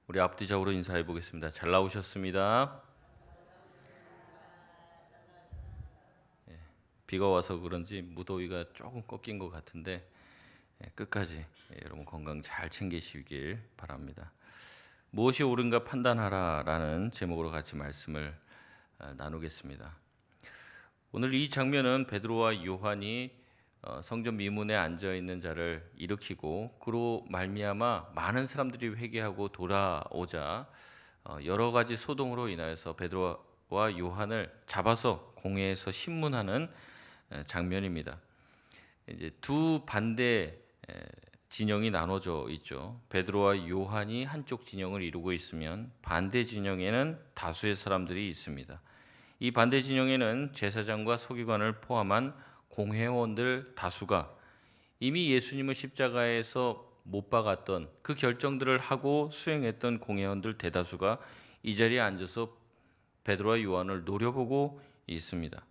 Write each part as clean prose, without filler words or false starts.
우리 앞뒤적으로 인사해 보겠습니다. 잘 나오셨습니다. 비가 와서 그런지 무더위가 조금 꺾인 것 같은데 끝까지 여러분 건강 잘 챙기시길 바랍니다. 무엇이 옳은가 판단하라라는 제목으로 같이 말씀을 나누겠습니다. 오늘 이 장면은 베드로와 요한이 성전 미문에 앉아 있는 자를 일으키고 그로 말미암아 많은 사람들이 회개하고 돌아오자 여러 가지 소동으로 인하여서 베드로와 요한을 잡아서 공회에서 신문하는 장면입니다. 이제 두 반대 진영이 나눠져 있죠. 베드로와 요한이 한쪽 진영을 이루고 있으면 반대 진영에는 다수의 사람들이 있습니다. 이 반대 진영에는 제사장과 서기관을 포함한 공회원들 다수가 이미 예수님을 십자가에서 못 박았던 그 결정들을 하고 수행했던 공회원들 대다수가 이 자리에 앉아서 베드로와 요한을 노려보고 있습니다.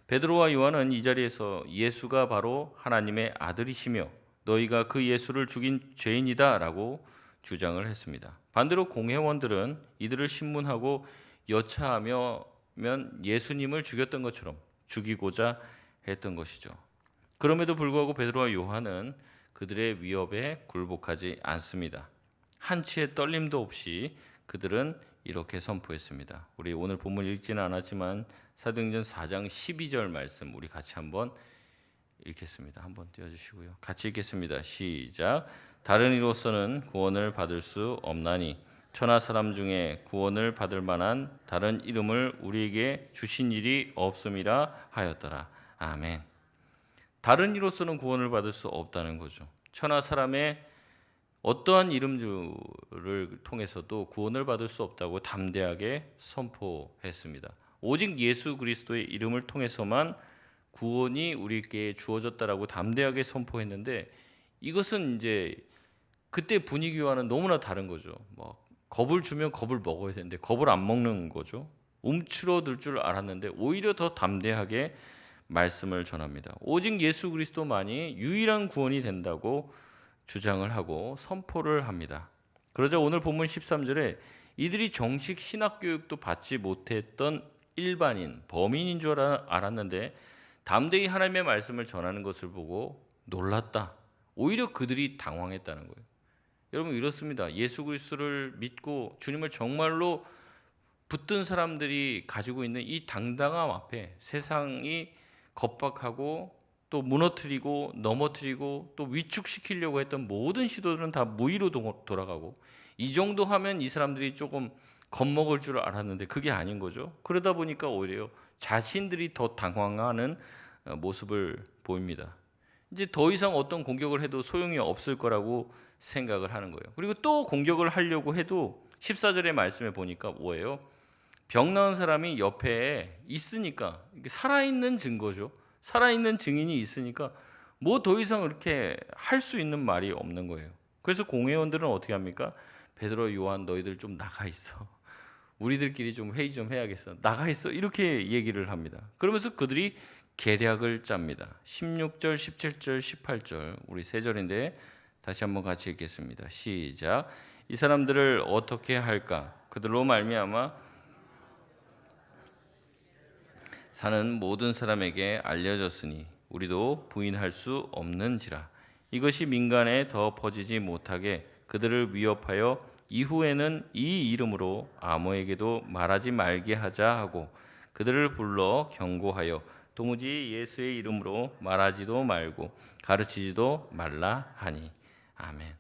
베드로와 요한은 이 자리에서 예수가 바로 하나님의 아들이시며 너희가 그 예수를 죽인 죄인이다라고 주장을 했습니다. 반대로 공회원들은 이들을 신문하고 여차하면 예수님을 죽였던 것처럼 죽이고자 했던 것이죠. 그럼에도 불구하고 베드로와 요한은 그들의 위협에 굴복하지 않습니다. 한치의 떨림도 없이 그들은 이렇게 선포했습니다. 우리 오늘 본문 읽지는 않았지만 사도행전 4장 12절 말씀 우리 같이 한번 읽겠습니다. 한번 띄워주시고요. 같이 읽겠습니다. 시작. 다른 이로서는 구원을 받을 수 없나니 천하 사람 중에 구원을 받을 만한 다른 이름을 우리에게 주신 일이 없음이라 하였더라. 아멘. 다른 이로서는 구원을 받을 수 없다는 거죠. 천하 사람의 어떠한 이름들을 통해서도 구원을 받을 수 없다고 담대하게 선포했습니다. 오직 예수 그리스도의 이름을 통해서만 구원이 우리에게 주어졌다라고 담대하게 선포했는데 이것은 이제 그때 분위기와는 너무나 다른 거죠. 겁을 주면 겁을 먹어야 되는데 겁을 안 먹는 거죠. 움츠러들 줄 알았는데 오히려 더 담대하게 말씀을 전합니다. 오직 예수 그리스도만이 유일한 구원이 된다고 주장을 하고 선포를 합니다. 그러자 오늘 본문 13절에 이들이 정식 신학 교육도 받지 못했던 일반인, 범인인 줄 알았는데 담대히 하나님의 말씀을 전하는 것을 보고 놀랐다. 오히려 그들이 당황했다는 거예요. 여러분 이렇습니다. 예수 그리스도를 믿고 주님을 정말로 붙든 사람들이 가지고 있는 이 당당함 앞에 세상이 겁박하고 또 무너뜨리고 넘어뜨리고 또 위축시키려고 했던 모든 시도들은 다 무의로 돌아가고 이 정도 하면 이 사람들이 조금 겁먹을 줄 알았는데 그게 아닌 거죠. 그러다 보니까 오히려 자신들이 더 당황하는 모습을 보입니다. 이제 더 이상 어떤 공격을 해도 소용이 없을 거라고 생각을 하는 거예요. 그리고 또 공격을 하려고 해도 14절의 말씀에 보니까 뭐예요? 병 나은 사람이 옆에 있으니까 살아있는 증거죠. 살아있는 증인이 있으니까 뭐 더 이상 이렇게 할 수 있는 말이 없는 거예요. 그래서 공회원들은 어떻게 합니까? 베드로, 요한 너희들 좀 나가 있어. 우리들끼리 좀 회의 좀 해야겠어. 나가 있어. 이렇게 얘기를 합니다. 그러면서 그들이 계략을 짭니다. 16절, 17절, 18절 우리 세 절인데 다시 한번 같이 읽겠습니다. 시작. 이 사람들을 어떻게 할까? 그들로 말미암아 사는 모든 사람에게 알려졌으니 우리도 부인할 수 없는지라. 이것이 민간에 더 퍼지지 못하게 그들을 위협하여 이후에는 이 이름으로 아무에게도 말하지 말게 하자 하고 그들을 불러 경고하여 도무지 예수의 이름으로 말하지도 말고 가르치지도 말라 하니. 아멘.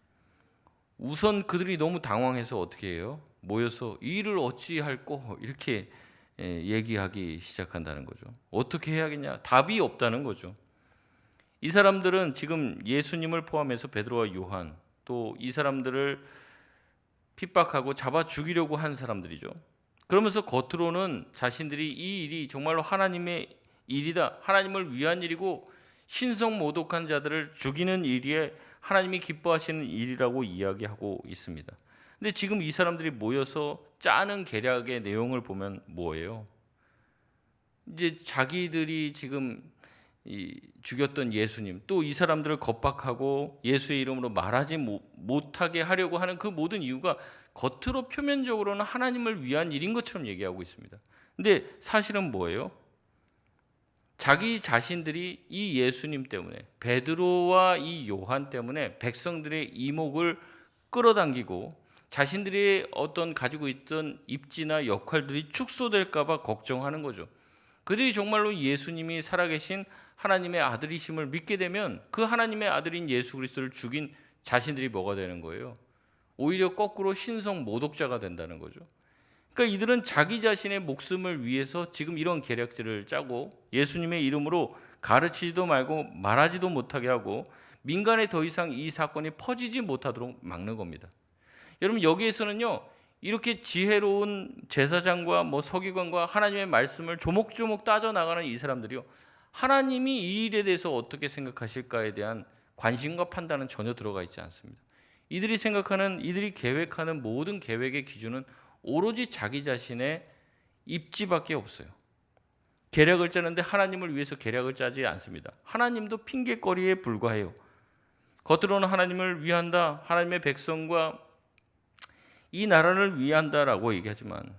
우선 그들이 너무 당황해서 어떻게 해요? 모여서 이 일을 어찌할꼬 이렇게 얘기하기 시작한다는 거죠. 어떻게 해야겠냐? 답이 없다는 거죠. 이 사람들은 지금 예수님을 포함해서 베드로와 요한 또 이 사람들을 핍박하고 잡아 죽이려고 한 사람들이죠. 그러면서 겉으로는 자신들이 이 일이 정말로 하나님의 일이다. 하나님을 위한 일이고 신성모독한 자들을 죽이는 일이에 하나님이 기뻐하시는 일이라고 이야기하고 있습니다. 근데 지금 이 사람들이 모여서 짜는 계략의 내용을 보면 뭐예요? 이제 자기들이 지금 죽였던 예수님, 또 이 사람들을 겁박하고 예수의 이름으로 말하지 못하게 하려고 하는 그 모든 이유가 겉으로 표면적으로는 하나님을 위한 일인 것처럼 얘기하고 있습니다. 근데 사실은 뭐예요? 자기 자신들이 이 예수님 때문에, 베드로와 이 요한 때문에 백성들의 이목을 끌어당기고 자신들이 어떤 가지고 있던 입지나 역할들이 축소될까 봐 걱정하는 거죠. 그들이 정말로 예수님이 살아계신 하나님의 아들이심을 믿게 되면 그 하나님의 아들인 예수 그리스도를 죽인 자신들이 뭐가 되는 거예요? 오히려 거꾸로 신성 모독자가 된다는 거죠. 그러니까 이들은 자기 자신의 목숨을 위해서 지금 이런 계략들을 짜고 예수님의 이름으로 가르치지도 말고 말하지도 못하게 하고 민간에 더 이상 이 사건이 퍼지지 못하도록 막는 겁니다. 여러분, 여기에서는요, 이렇게 지혜로운 제사장과 서기관과 하나님의 말씀을 조목조목 따져 나가는 이 사람들이요, 하나님이 이 일에 대해서 어떻게 생각하실까에 대한 관심과 판단은 전혀 들어가 있지 않습니다. 이들이 계획하는 모든 계획의 기준은 오로지 자기 자신의 입지밖에 없어요. 계략을 짜는데 하나님을 위해서 계략을 짜지 않습니다. 하나님도 핑계거리에 불과해요. 겉으로는 하나님을 위한다, 하나님의 백성과 이 나라를 위한다라고 얘기하지만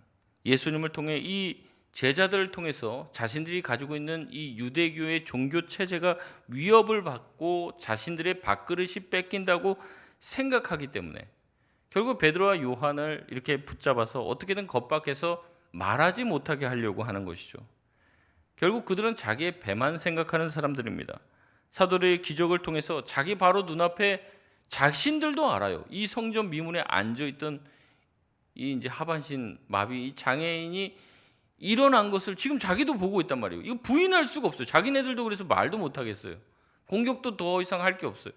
예수님을 통해 이 제자들을 통해서 자신들이 가지고 있는 이 유대교의 종교 체제가 위협을 받고 자신들의 밥그릇이 뺏긴다고 생각하기 때문에 결국 베드로와 요한을 이렇게 붙잡아서 어떻게든 겁박해서 말하지 못하게 하려고 하는 것이죠. 결국 그들은 자기의 배만 생각하는 사람들입니다. 사도들의 기적을 통해서 자기 바로 눈앞에 자신들도 알아요. 이 성전 미문에 앉아있던 이 이제 하반신 마비 이 장애인이 일어난 것을 지금 자기도 보고 있단 말이에요. 이거 부인할 수가 없어요. 자기네들도 그래서 말도 못 하겠어요. 공격도 더 이상 할 게 없어요.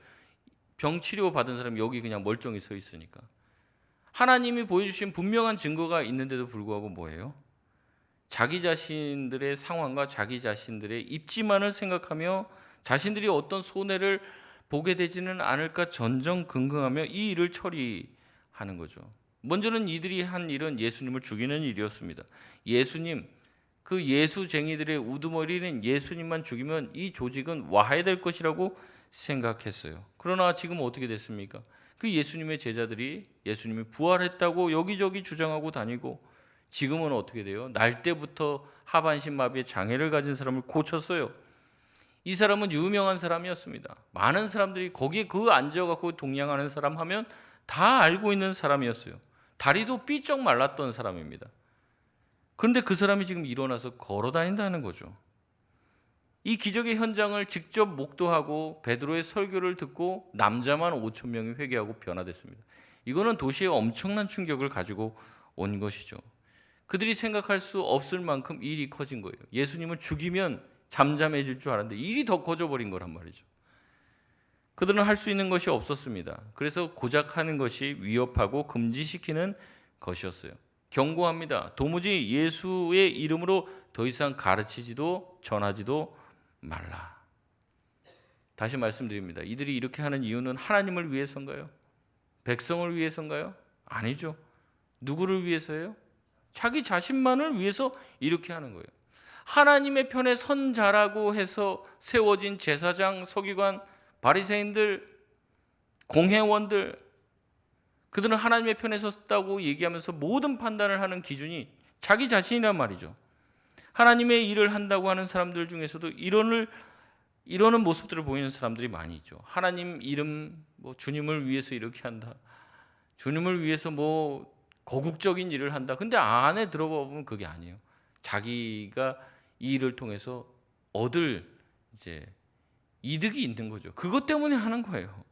병 치료 받은 사람이 여기 그냥 멀쩡히 서 있으니까. 하나님이 보여주신 분명한 증거가 있는데도 불구하고 뭐예요? 자기 자신들의 상황과 자기 자신들의 입지만을 생각하며 자신들이 어떤 손해를 보게 되지는 않을까 전전긍긍하며 이 일을 처리하는 거죠. 먼저는 이들이 한 일은 예수님을 죽이는 일이었습니다. 예수님, 그 예수쟁이들의 우두머리는 예수님만 죽이면 이 조직은 와해될 것이라고 생각했어요. 그러나 지금 어떻게 됐습니까? 그 예수님의 제자들이 예수님이 부활했다고 여기저기 주장하고 다니고 지금은 어떻게 돼요? 날 때부터 하반신 마비의 장애를 가진 사람을 고쳤어요. 이 사람은 유명한 사람이었습니다. 많은 사람들이 거기에 앉아갖고 동냥하는 사람 하면 다 알고 있는 사람이었어요. 다리도 삐쩍 말랐던 사람입니다. 그런데 그 사람이 지금 일어나서 걸어 다닌다는 거죠. 이 기적의 현장을 직접 목도하고 베드로의 설교를 듣고 남자만 5천 명이 회개하고 변화됐습니다. 이거는 도시에 엄청난 충격을 가지고 온 것이죠. 그들이 생각할 수 없을 만큼 일이 커진 거예요. 예수님을 죽이면 잠잠해질 줄 알았는데 일이 더 커져버린 거란 말이죠. 그들은 할 수 있는 것이 없었습니다. 그래서 고작 하는 것이 위협하고 금지시키는 것이었어요. 경고합니다. 도무지 예수의 이름으로 더 이상 가르치지도 전하지도 말라. 다시 말씀드립니다. 이들이 이렇게 하는 이유는 하나님을 위해서인가요? 백성을 위해서인가요? 아니죠. 누구를 위해서예요? 자기 자신만을 위해서 이렇게 하는 거예요. 하나님의 편에 선 자라고 해서 세워진 제사장, 서기관, 바리새인들, 공회원들, 그들은 하나님의 편에 섰다고 얘기하면서 모든 판단을 하는 기준이 자기 자신이란 말이죠. 하나님의 일을 한다고 하는 사람들 중에서도 이러는 모습들을 보이는 사람들이 많이 있죠. 하나님 이름, 주님을 위해서 이렇게 한다. 주님을 위해서 거국적인 일을 한다. 근데 안에 들어가 보면 그게 아니에요. 자기가 이 일을 통해서 얻을 이득이 있는 거죠. 그것 때문에 하는 거예요.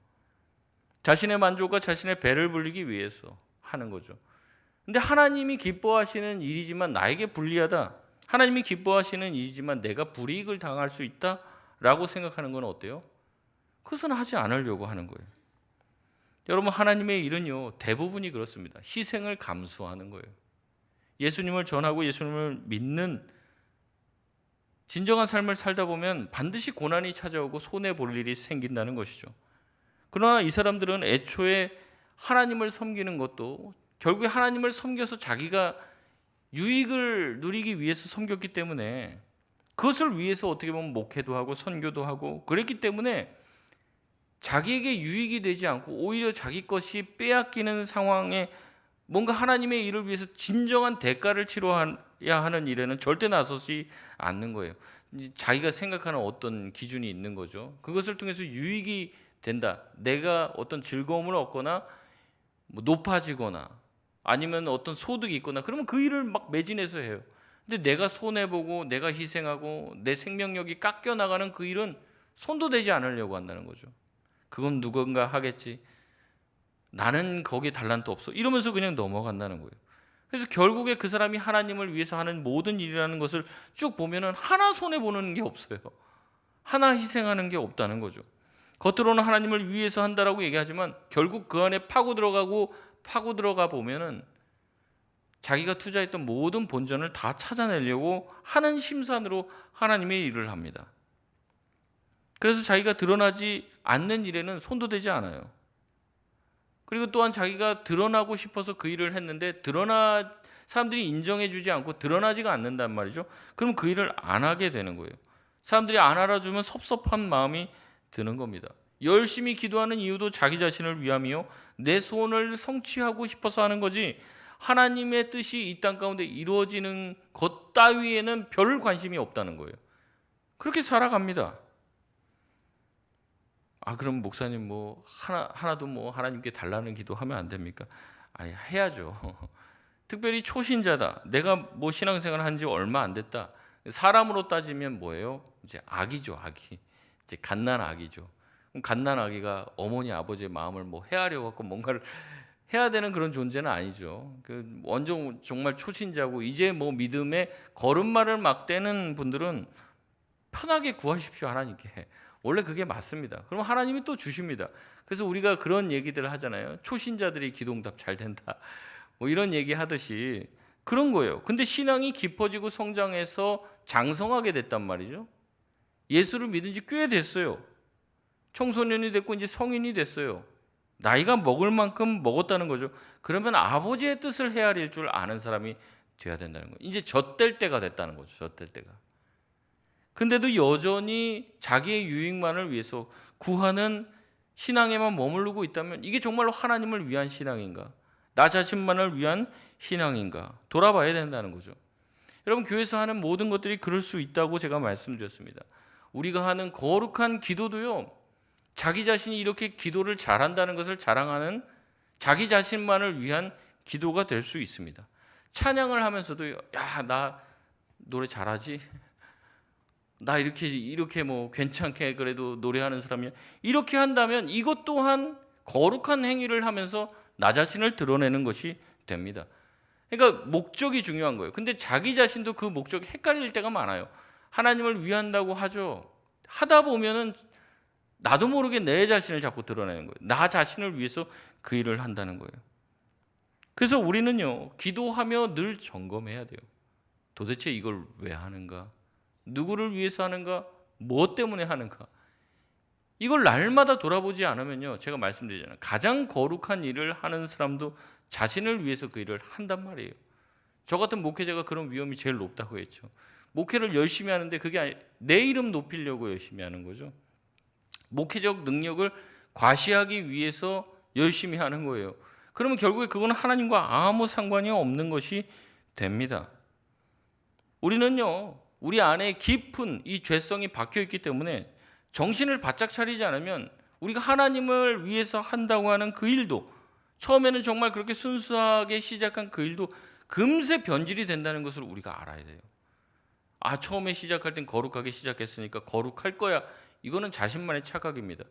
자신의 만족과 자신의 배를 불리기 위해서 하는 거죠. 근데 하나님이 기뻐하시는 일이지만 나에게 불리하다. 하나님이 기뻐하시는 일이지만 내가 불이익을 당할 수 있다라고 생각하는 건 어때요? 그것은 하지 않으려고 하는 거예요. 여러분, 하나님의 일은요, 대부분이 그렇습니다. 희생을 감수하는 거예요. 예수님을 전하고 예수님을 믿는 진정한 삶을 살다 보면 반드시 고난이 찾아오고 손해볼 일이 생긴다는 것이죠. 그러나 이 사람들은 애초에 하나님을 섬기는 것도 결국에 하나님을 섬겨서 자기가 유익을 누리기 위해서 섬겼기 때문에 그것을 위해서 어떻게 보면 목회도 하고 선교도 하고 그랬기 때문에 자기에게 유익이 되지 않고 오히려 자기 것이 빼앗기는 상황에 뭔가 하나님의 일을 위해서 진정한 대가를 치러야 하는 일에는 절대 나서지 않는 거예요. 자기가 생각하는 어떤 기준이 있는 거죠. 그것을 통해서 유익이 된다. 내가 어떤 즐거움을 얻거나 뭐 높아지거나 아니면 어떤 소득이 있거나 그러면 그 일을 막 매진해서 해요. 근데 내가 손해보고 내가 희생하고 내 생명력이 깎여나가는 그 일은 손도 대지 않으려고 한다는 거죠. 그건 누군가 하겠지. 나는 거기에 달란트 없어. 이러면서 그냥 넘어간다는 거예요. 그래서 결국에 그 사람이 하나님을 위해서 하는 모든 일이라는 것을 쭉 보면은 하나 손해보는 게 없어요. 하나 희생하는 게 없다는 거죠. 겉으로는 하나님을 위해서 한다라고 얘기하지만 결국 그 안에 파고 들어가 보면은 자기가 투자했던 모든 본전을 다 찾아내려고 하는 심산으로 하나님의 일을 합니다. 그래서 자기가 드러나지 않는 일에는 손도 대지 않아요. 그리고 또한 자기가 드러나고 싶어서 그 일을 했는데 사람들이 인정해주지 않고 드러나지가 않는단 말이죠. 그럼 그 일을 안 하게 되는 거예요. 사람들이 안 알아주면 섭섭한 마음이 드는 겁니다. 열심히 기도하는 이유도 자기 자신을 위함이요 내 소원을 성취하고 싶어서 하는 거지 하나님의 뜻이 이 땅 가운데 이루어지는 것 따위에는 별 관심이 없다는 거예요. 그렇게 살아갑니다. 그럼 목사님 뭐 하나도 뭐 하나님께 달라는 기도하면 안 됩니까? 해야죠. 특별히 초신자다. 내가 뭐 신앙생활 한 지 얼마 안 됐다. 사람으로 따지면 뭐예요? 이제 아기죠, 아기. 이제 갓난 아기죠. 그럼 갓난 아기가 어머니 아버지의 마음을 뭐 헤아려 갖고 뭔가를 해야 되는 그런 존재는 아니죠. 완전 정말 초신자고 이제 뭐 믿음의 걸음마를 막 떼는 분들은 편하게 구하십시오, 하나님께. 원래 그게 맞습니다. 그럼 하나님이 또 주십니다. 그래서 우리가 그런 얘기들을 하잖아요. 초신자들이 기도응답 잘 된다. 뭐 이런 얘기 하듯이 그런 거예요. 근데 신앙이 깊어지고 성장해서 장성하게 됐단 말이죠. 예수를 믿은 지 꽤 됐어요. 청소년이 됐고 이제 성인이 됐어요. 나이가 먹을 만큼 먹었다는 거죠. 그러면 아버지의 뜻을 헤아릴 줄 아는 사람이 돼야 된다는 거예요. 이제 젖될 때가 됐다는 거죠. 젖될 때가. 근데도 여전히 자기의 유익만을 위해서 구하는 신앙에만 머무르고 있다면 이게 정말로 하나님을 위한 신앙인가? 나 자신만을 위한 신앙인가? 돌아봐야 된다는 거죠. 여러분 교회에서 하는 모든 것들이 그럴 수 있다고 제가 말씀드렸습니다. 우리가 하는 거룩한 기도도요. 자기 자신이 이렇게 기도를 잘한다는 것을 자랑하는 자기 자신만을 위한 기도가 될 수 있습니다. 찬양을 하면서도 야, 나 노래 잘하지? 나 이렇게 뭐 괜찮게 그래도 노래하는 사람이야. 이렇게 한다면 이것 또한 거룩한 행위를 하면서 나 자신을 드러내는 것이 됩니다. 그러니까 목적이 중요한 거예요. 근데 자기 자신도 그 목적이 헷갈릴 때가 많아요. 하나님을 위한다고 하죠. 하다 보면은 나도 모르게 내 자신을 자꾸 드러내는 거예요. 나 자신을 위해서 그 일을 한다는 거예요. 그래서 우리는요, 기도하며 늘 점검해야 돼요. 도대체 이걸 왜 하는가? 누구를 위해서 하는가? 무엇 때문에 하는가? 이걸 날마다 돌아보지 않으면요, 제가 말씀드리잖아요. 가장 거룩한 일을 하는 사람도 자신을 위해서 그 일을 한단 말이에요. 저 같은 목회자가 그런 위험이 제일 높다고 했죠. 목회를 열심히 하는데 그게 내 이름 높이려고 열심히 하는 거죠. 목회적 능력을 과시하기 위해서 열심히 하는 거예요. 그러면 결국에 그거는 하나님과 아무 상관이 없는 것이 됩니다. 우리는요, 우리 안에 깊은 이 죄성이 박혀 있기 때문에 정신을 바짝 차리지 않으면 우리가 하나님을 위해서 한다고 하는 그 일도 처음에는 정말 그렇게 순수하게 시작한 그 일도 금세 변질이 된다는 것을 우리가 알아야 돼요. 처음에 시작할 땐 거룩하게 시작했으니까 거룩할 거야. 이거는 자신만의 착각입니다.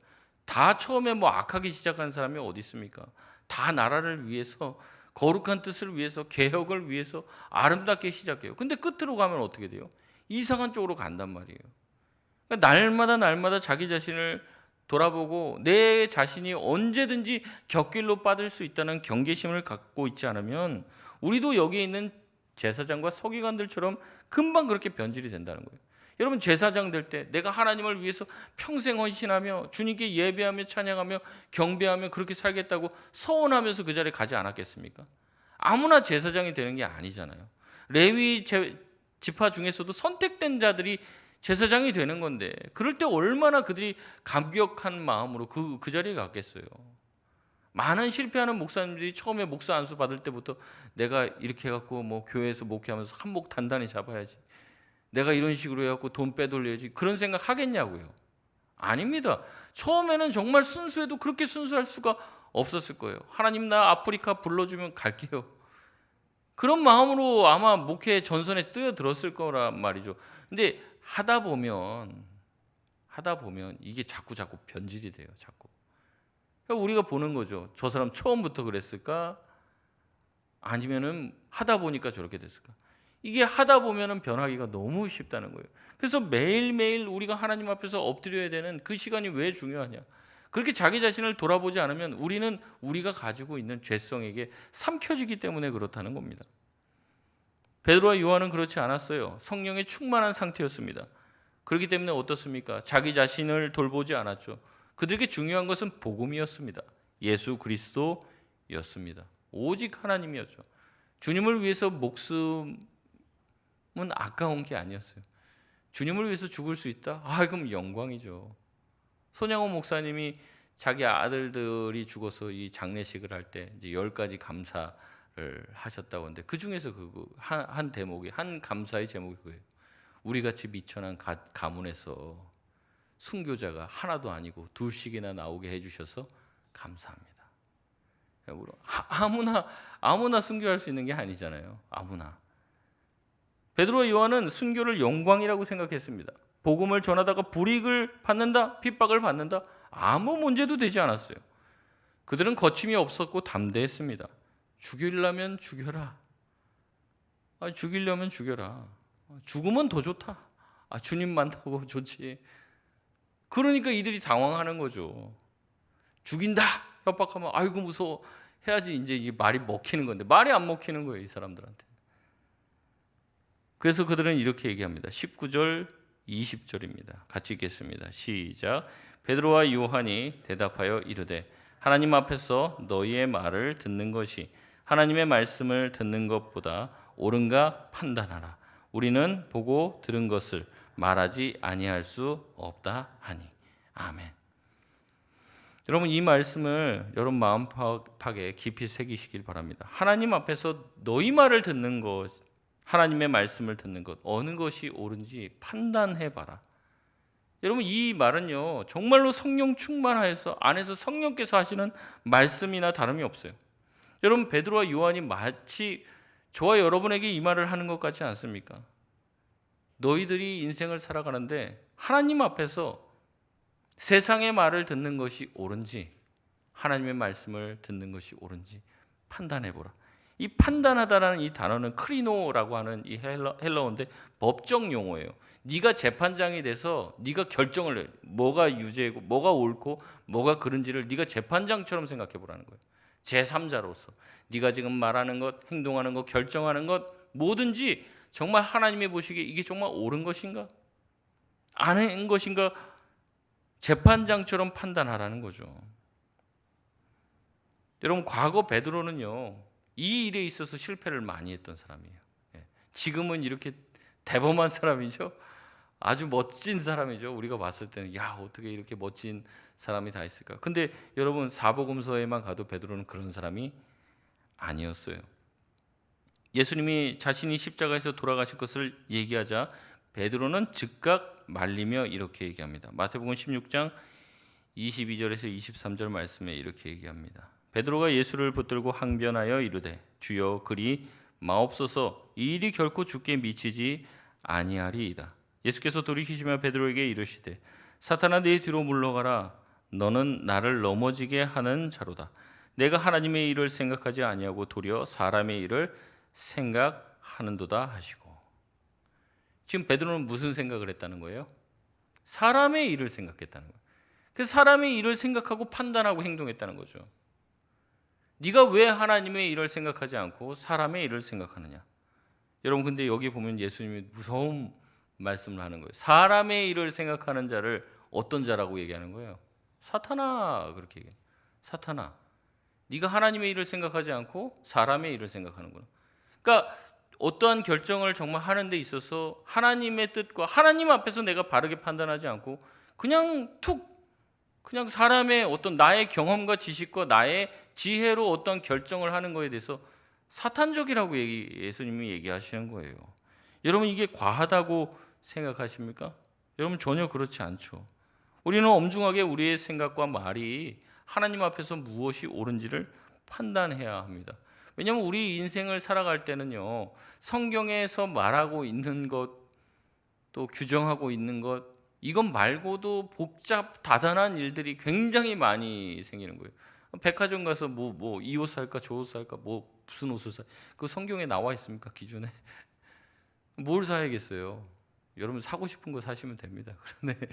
다 처음에 뭐 악하게 시작한 사람이 어디 있습니까? 다 나라를 위해서 거룩한 뜻을 위해서 개혁을 위해서 아름답게 시작해요. 근데 끝으로 가면 어떻게 돼요? 이상한 쪽으로 간단 말이에요. 그러니까 날마다 자기 자신을 돌아보고 내 자신이 언제든지 곁길로 빠질 수 있다는 경계심을 갖고 있지 않으면 우리도 여기에 있는 제사장과 서기관들처럼 금방 그렇게 변질이 된다는 거예요. 여러분 제사장 될 때 내가 하나님을 위해서 평생 헌신하며 주님께 예배하며 찬양하며 경배하며 그렇게 살겠다고 서원하면서 그 자리에 가지 않았겠습니까? 아무나 제사장이 되는 게 아니잖아요. 레위 지파 중에서도 선택된 자들이 제사장이 되는 건데, 그럴 때 얼마나 그들이 감격한 마음으로 그 자리에 갔겠어요. 많은 실패하는 목사님들이 처음에 목사 안수 받을 때부터 내가 이렇게 해갖고 뭐 교회에서 목회하면서 한목 단단히 잡아야지, 내가 이런 식으로 해갖고 돈 빼돌려야지, 그런 생각 하겠냐고요. 아닙니다. 처음에는 정말 순수해도 그렇게 순수할 수가 없었을 거예요. 하나님, 나 아프리카 불러주면 갈게요. 그런 마음으로 아마 목회 전선에 뛰어들었을 거란 말이죠. 근데 하다 보면 이게 자꾸 변질이 돼요. 자꾸. 그러니까 우리가 보는 거죠. 저 사람 처음부터 그랬을까? 아니면은 하다 보니까 저렇게 됐을까? 이게 하다 보면은 변하기가 너무 쉽다는 거예요. 그래서 매일매일 우리가 하나님 앞에서 엎드려야 되는 그 시간이 왜 중요하냐? 그렇게 자기 자신을 돌아보지 않으면 우리는 우리가 가지고 있는 죄성에게 삼켜지기 때문에 그렇다는 겁니다. 베드로와 요한은 그렇지 않았어요. 성령에 충만한 상태였습니다. 그렇기 때문에 어떻습니까? 자기 자신을 돌보지 않았죠. 그들에게 중요한 것은 복음이었습니다. 예수 그리스도였습니다. 오직 하나님이었죠. 주님을 위해서 목숨은 아까운 게 아니었어요. 주님을 위해서 죽을 수 있다? 그럼 영광이죠. 손양호 목사님이 자기 아들들이 죽어서 이 장례식을 할 때 이제 10가지 감사를 하셨다고 하는데, 그 중에서 한 대목이, 한 감사의 제목이 그거예요. 우리 같이 미천한 가문에서 순교자가 하나도 아니고 둘씩이나 나오게 해주셔서 감사합니다. 아무나 순교할 수 있는 게 아니잖아요. 아무나. 베드로와 요한은 순교를 영광이라고 생각했습니다. 복음을 전하다가 불이익을 받는다, 핍박을 받는다, 아무 문제도 되지 않았어요. 그들은 거침이 없었고 담대했습니다. 죽이려면 죽여라. 죽이려면 죽여라. 죽으면 더 좋다. 주님 만나고 좋지. 그러니까 이들이 당황하는 거죠. 죽인다 협박하면 아이고 무서워 해야지 이제 이 말이 먹히는 건데, 말이 안 먹히는 거예요, 이 사람들한테. 그래서 그들은 이렇게 얘기합니다. 19절 20절입니다. 같이 읽겠습니다. 시작. 베드로와 요한이 대답하여 이르되 하나님 앞에서 너희의 말을 듣는 것이 하나님의 말씀을 듣는 것보다 옳은가 판단하라. 우리는 보고 들은 것을 말하지 아니할 수 없다 하니. 아멘. 여러분, 이 말씀을 여러분 마음팍에 깊이 새기시길 바랍니다. 하나님 앞에서 너희 말을 듣는 것, 하나님의 말씀을 듣는 것, 어느 것이 옳은지 판단해봐라. 여러분, 이 말은요 정말로 성령 충만하여서 안에서 성령께서 하시는 말씀이나 다름이 없어요. 여러분, 베드로와 요한이 마치 저와 여러분에게 이 말을 하는 것 같지 않습니까? 너희들이 인생을 살아가는데 하나님 앞에서 세상의 말을 듣는 것이 옳은지 하나님의 말씀을 듣는 것이 옳은지 판단해보라. 이 판단하다라는 이 단어는 크리노라고 하는 이 헬라어인데 법정 용어예요. 네가 재판장이 돼서 네가 결정을 해. 뭐가 유죄고 뭐가 옳고 뭐가 그른지를 네가 재판장처럼 생각해 보라는 거예요. 제3자로서 네가 지금 말하는 것, 행동하는 것, 결정하는 것 뭐든지 정말 하나님이 보시기에 이게 정말 옳은 것인가? 아닌 것인가? 재판장처럼 판단하라는 거죠. 여러분, 과거 베드로는요 이 일에 있어서 실패를 많이 했던 사람이에요. 지금은 이렇게 대범한 사람이죠. 아주 멋진 사람이죠. 우리가 봤을 때는 야, 어떻게 이렇게 멋진 사람이 다 있을까? 근데 여러분, 사복음서에만 가도 베드로는 그런 사람이 아니었어요. 예수님이 자신이 십자가에서 돌아가실 것을 얘기하자 베드로는 즉각 말리며 이렇게 얘기합니다. 마태복음 16장 22절에서 23절 말씀에 이렇게 얘기합니다. 베드로가 예수를 붙들고 항변하여 이르되 주여 그리 마옵소서, 이 일이 결코 주께 미치지 아니하리이다. 예수께서 돌이키시며 베드로에게 이르시되 사탄아, 네 뒤로 물러가라. 너는 나를 넘어지게 하는 자로다. 내가 하나님의 일을 생각하지 아니하고 도리어 사람의 일을 생각하는도다 하시고. 지금 베드로는 무슨 생각을 했다는 거예요? 사람의 일을 생각했다는 거예요. 그래서 사람의 일을 생각하고 판단하고 행동했다는 거죠. 네가 왜 하나님의 일을 생각하지 않고 사람의 일을 생각하느냐? 여러분, 근데 여기 보면 예수님이 무서운 말씀을 하는 거예요. 사람의 일을 생각하는 자를 어떤 자라고 얘기하는 거예요? 사탄아, 그렇게 얘기해요. 사탄아, 네가 하나님의 일을 생각하지 않고 사람의 일을 생각하는구나. 그러니까 어떠한 결정을 정말 하는 데 있어서 하나님의 뜻과 하나님 앞에서 내가 바르게 판단하지 않고 그냥 사람의 어떤 나의 경험과 지식과 나의 지혜로 어떤 결정을 하는 거에 대해서 사탄적이라고 예수님이 얘기하시는 거예요. 여러분, 이게 과하다고 생각하십니까? 여러분, 전혀 그렇지 않죠. 우리는 엄중하게 우리의 생각과 말이 하나님 앞에서 무엇이 옳은지를 판단해야 합니다. 왜냐하면 우리 인생을 살아갈 때는요, 성경에서 말하고 있는 것, 또 규정하고 있는 것, 이것 말고도 복잡 다단한 일들이 굉장히 많이 생기는 거예요. 백화점 가서 이 옷 살까 저 옷 살까 무슨 옷을 사? 그 성경에 나와 있습니까, 기준에? 뭘 사야겠어요? 여러분, 사고 싶은 거 사시면 됩니다. 그런데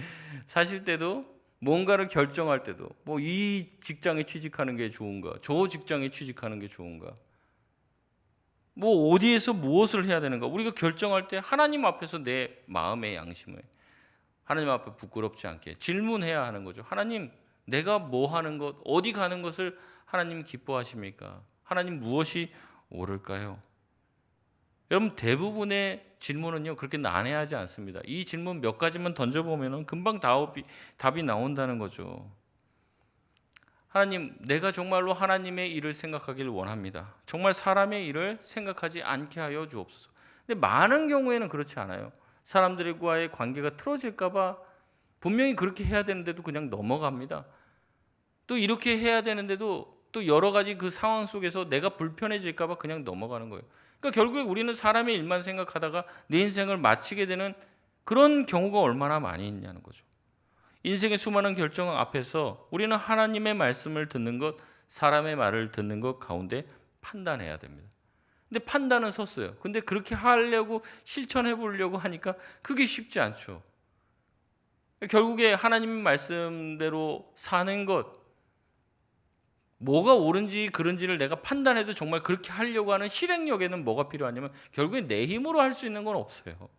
사실 때도 뭔가를 결정할 때도 이 직장에 취직하는 게 좋은가, 저 직장에 취직하는 게 좋은가, 어디에서 무엇을 해야 되는가, 우리가 결정할 때 하나님 앞에서 내 마음의 양심을 하나님 앞에 부끄럽지 않게 질문해야 하는 거죠. 하나님, 내가 뭐 하는 것, 어디 가는 것을 하나님 기뻐하십니까? 하나님, 무엇이 옳을까요? 여러분, 대부분의 질문은요, 그렇게 난해하지 않습니다. 이 질문 몇 가지만 던져보면 금방 답이 나온다는 거죠. 하나님, 내가 정말로 하나님의 일을 생각하기를 원합니다. 정말 사람의 일을 생각하지 않게 하여 주옵소서. 근데 많은 경우에는 그렇지 않아요. 사람들과의 관계가 틀어질까 봐 분명히 그렇게 해야 되는데도 그냥 넘어갑니다. 또 이렇게 해야 되는데도 또 여러 가지 그 상황 속에서 내가 불편해질까 봐 그냥 넘어가는 거예요. 그러니까 결국에 우리는 사람의 일만 생각하다가 내 인생을 마치게 되는 그런 경우가 얼마나 많이 있냐는 거죠. 인생의 수많은 결정 앞에서 우리는 하나님의 말씀을 듣는 것, 사람의 말을 듣는 것 가운데 판단해야 됩니다. 근데 판단은 섰어요. 근데 그렇게 하려고 실천해 보려고 하니까 그게 쉽지 않죠. 결국에 하나님의 말씀대로 사는 것, 뭐가 옳은지 그른지를 내가 판단해도 정말 그렇게 하려고 하는 실행력에는 뭐가 필요하냐면 결국에 내 힘으로 할 수 있는 건 없어요.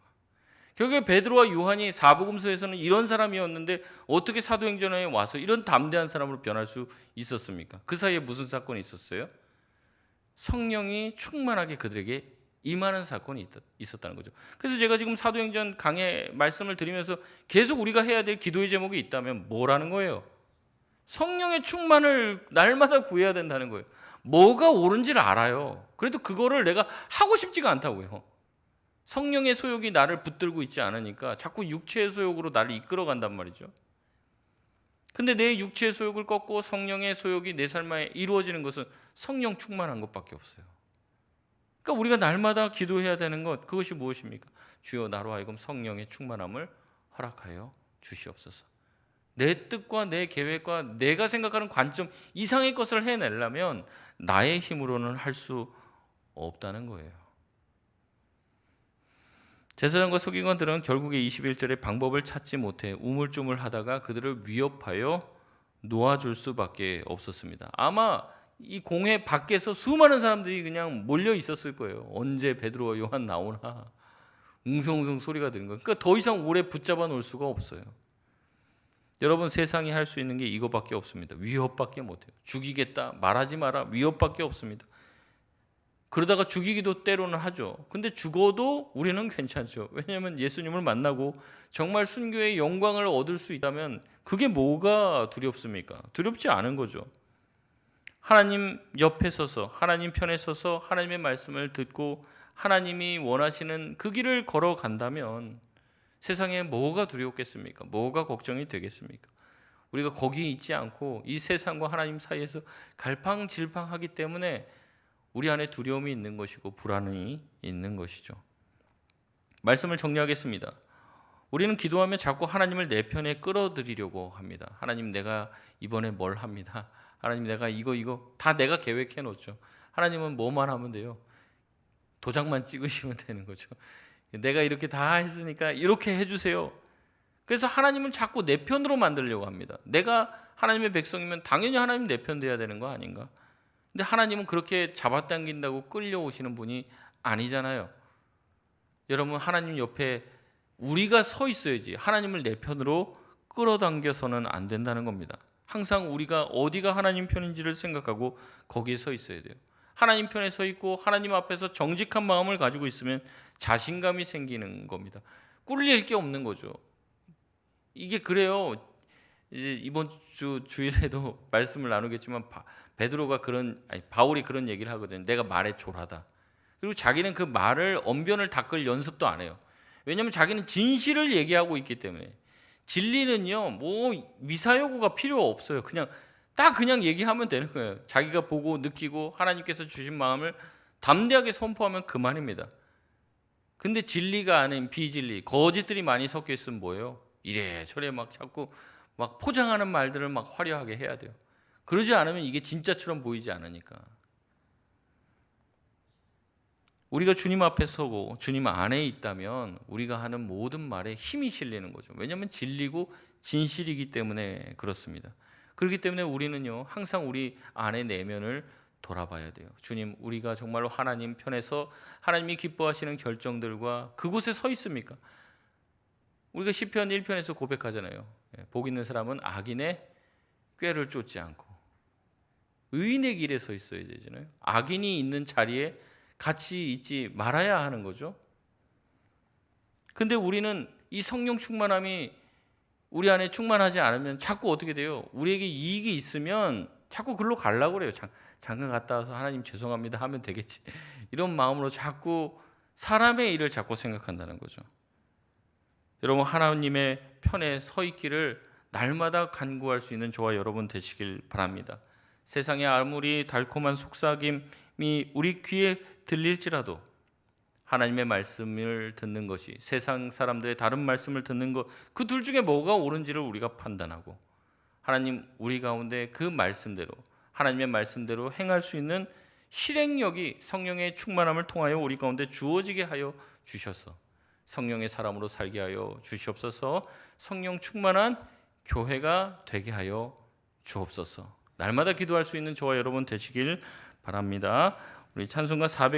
결국에 베드로와 요한이 사복음서에서는 이런 사람이었는데 어떻게 사도행전에 와서 이런 담대한 사람으로 변할 수 있었습니까? 그 사이에 무슨 사건이 있었어요? 성령이 충만하게 그들에게 임하는 사건이 있었다는 거죠. 그래서 제가 지금 사도행전 강의 말씀을 드리면서 계속 우리가 해야 될 기도의 제목이 있다면 뭐라는 거예요? 성령의 충만을 날마다 구해야 된다는 거예요. 뭐가 옳은지를 알아요. 그래도 그거를 내가 하고 싶지가 않다고요. 성령의 소욕이 나를 붙들고 있지 않으니까 자꾸 육체의 소욕으로 나를 이끌어 간단 말이죠. 근데 내 육체의 소욕을 꺾고 성령의 소욕이 내 삶에 이루어지는 것은 성령 충만한 것밖에 없어요. 그러니까 우리가 날마다 기도해야 되는 것, 그것이 무엇입니까? 주여, 나로 하여금 성령의 충만함을 허락하여 주시옵소서. 내 뜻과 내 계획과 내가 생각하는 관점 이상의 것을 해내려면 나의 힘으로는 할 수 없다는 거예요. 제사장과 서기관들은 결국에 21절에 방법을 찾지 못해 우물쭈물하다가 그들을 위협하여 놓아줄 수밖에 없었습니다. 아마 이 공회 밖에서 수많은 사람들이 그냥 몰려 있었을 거예요. 언제 베드로와 요한 나오나 웅성웅성 소리가 드는 거예요. 그러니까 더 이상 오래 붙잡아 놓을 수가 없어요. 여러분, 세상이 할 수 있는 게 이거밖에 없습니다. 위협밖에 못해요. 죽이겠다, 말하지 마라, 위협밖에 없습니다. 그러다가 죽이기도 때로는 하죠. 근데 죽어도 우리는 괜찮죠. 왜냐하면 예수님을 만나고 정말 순교의 영광을 얻을 수 있다면 그게 뭐가 두렵습니까? 두렵지 않은 거죠. 하나님 옆에 서서, 하나님 편에 서서 하나님의 말씀을 듣고 하나님이 원하시는 그 길을 걸어간다면 세상에 뭐가 두렵겠습니까? 뭐가 걱정이 되겠습니까? 우리가 거기 있지 않고 이 세상과 하나님 사이에서 갈팡질팡하기 때문에 우리 안에 두려움이 있는 것이고 불안이 있는 것이죠. 말씀을 정리하겠습니다. 우리는 기도하며 자꾸 하나님을 내 편에 끌어들이려고 합니다. 하나님, 내가 이번에 뭘 합니다. 하나님, 내가 이거 다 내가 계획해 놓죠. 하나님은 뭐만 하면 돼요? 도장만 찍으시면 되는 거죠. 내가 이렇게 다 했으니까 이렇게 해주세요. 그래서 하나님을 자꾸 내 편으로 만들려고 합니다. 내가 하나님의 백성이면 당연히 하나님 내 편 돼야 되는 거 아닌가? 근데 하나님은 그렇게 잡아당긴다고 끌려오시는 분이 아니잖아요. 여러분, 하나님 옆에 우리가 서 있어야지 하나님을 내 편으로 끌어당겨서는 안 된다는 겁니다. 항상 우리가 어디가 하나님 편인지를 생각하고 거기에 서 있어야 돼요. 하나님 편에 서 있고 하나님 앞에서 정직한 마음을 가지고 있으면 자신감이 생기는 겁니다. 꿀릴 게 없는 거죠. 이게 그래요. 이제 이번 주 주일에도 말씀을 나누겠지만 바울이 그런 얘기를 하거든요. 내가 말에 졸하다. 그리고 자기는 그 말을 언변을 닦을 연습도 안 해요. 왜냐하면 자기는 진실을 얘기하고 있기 때문에. 진리는요, 뭐 미사여구가 필요 없어요. 그냥 얘기하면 되는 거예요. 자기가 보고 느끼고 하나님께서 주신 마음을 담대하게 선포하면 그만입니다. 근데 진리가 아닌 비진리, 거짓들이 많이 섞여 있으면 뭐예요? 이래저래 막 자꾸 막 포장하는 말들을 막 화려하게 해야 돼요. 그러지 않으면 이게 진짜처럼 보이지 않으니까. 우리가 주님 앞에 서고 주님 안에 있다면 우리가 하는 모든 말에 힘이 실리는 거죠. 왜냐하면 진리고 진실이기 때문에 그렇습니다. 그렇기 때문에 우리는요, 항상 우리 안의 내면을 돌아봐야 돼요. 주님, 우리가 정말로 하나님 편에서 하나님이 기뻐하시는 결정들과 그곳에 서 있습니까? 우리가 시편 1편에서 고백하잖아요. 복 있는 사람은 악인의 꾀를 쫓지 않고 의인의 길에 서 있어야 되잖아요. 악인이 있는 자리에 같이 있지 말아야 하는 거죠. 근데 우리는 이 성령 충만함이 우리 안에 충만하지 않으면 자꾸 어떻게 돼요? 우리에게 이익이 있으면 자꾸 글로 가려고 그래요. 잠깐 갔다 와서 하나님 죄송합니다 하면 되겠지. 이런 마음으로 자꾸 사람의 일을 자꾸 생각한다는 거죠. 여러분, 하나님의 편에 서 있기를 날마다 간구할 수 있는 저와 여러분 되시길 바랍니다. 세상에 아무리 달콤한 속삭임이 우리 귀에 들릴지라도 하나님의 말씀을 듣는 것이 세상 사람들의 다른 말씀을 듣는 것, 그 둘 중에 뭐가 옳은지를 우리가 판단하고 하나님 우리 가운데 그 말씀대로 하나님의 말씀대로 행할 수 있는 실행력이 성령의 충만함을 통하여 우리 가운데 주어지게 하여 주셔서 성령의 사람으로 살게 하여 주시옵소서. 성령 충만한 교회가 되게 하여 주옵소서. 날마다 기도할 수 있는 저와 여러분 되시길 바랍니다. 우리 찬송가 400